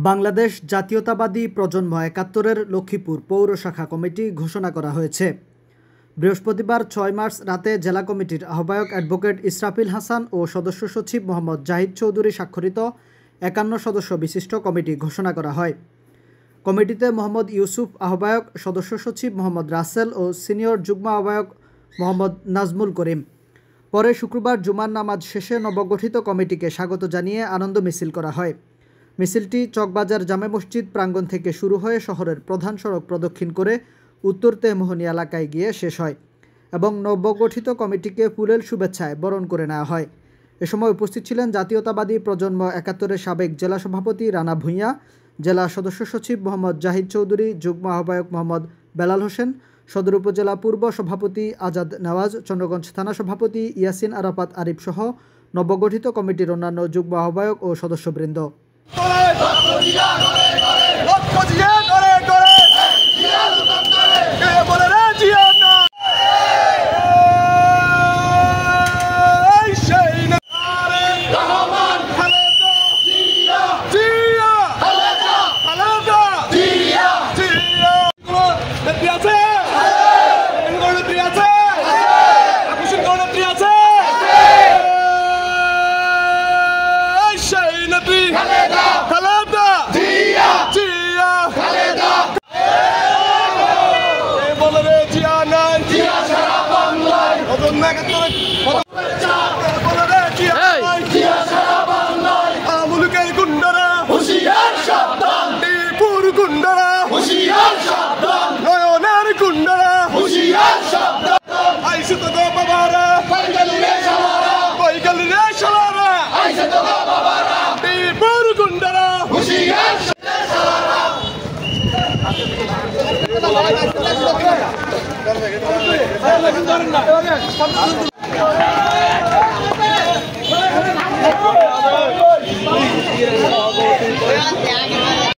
বাংলাদেশ জাতীয়তাবাদী প্রজন্ম ৭১-এর লক্ষ্মীপুর পৌর শাখা কমিটি ঘোষণা করা হয়েছে। বৃহস্পতিবার ৬ মার্চ রাতে জেলা কমিটির আহ্বায়ক অ্যাডভোকেট ইসরাফিল হাসান ও সদস্য সচিব মোহাম্মদ জাহিদ চৌধুরী স্বাক্ষরিত ৫১ সদস্য বিশিষ্ট কমিটি ঘোষণা করা হয়। কমিটিতে মোহাম্মদ ইউসুফ আহ্বায়ক, সদস্য সচিব মোহাম্মদ রাসেল ও সিনিয়র যুগ্ম আহ্বায়ক মোহাম্মদ নাজমুল করিম। পরে শুক্রবার জুমার নামাজ শেষে নবগঠিত কমিটিকে স্বাগত জানিয়ে আনন্দ মিছিল করা হয়। মিছিলটি চকবাজার জামে মসজিদ প্রাঙ্গণ থেকে শুরু হয়ে শহরের প্রধান সড়ক প্রদক্ষিণ করে উত্তর তেমোহনী এলাকায় গিয়ে শেষ হয় এবং নবগঠিত কমিটিকে ফুলেল শুভেচ্ছায় বরণ করে নেওয়া হয়। এ সময় উপস্থিত ছিলেন জাতীয়তাবাদী প্রজন্ম ৭১-এর সাবেক জেলা সভাপতি রানা ভূঁইয়া, জেলা সদস্য সচিব মোহাম্মদ জাহিদ চৌধুরী, যুগ্ম আহ্বায়ক মোহাম্মদ বেলাল হোসেন, সদর উপজেলা পূর্ব সভাপতি আজাদ নেওয়াজ, চন্দ্রগঞ্জ থানা সভাপতি ইয়াসিন আরাফাত আরিফ সহ নবগঠিত কমিটির অন্যান্য যুগ্ম আহ্বায়ক ও সদস্যবৃন্দ। Hey!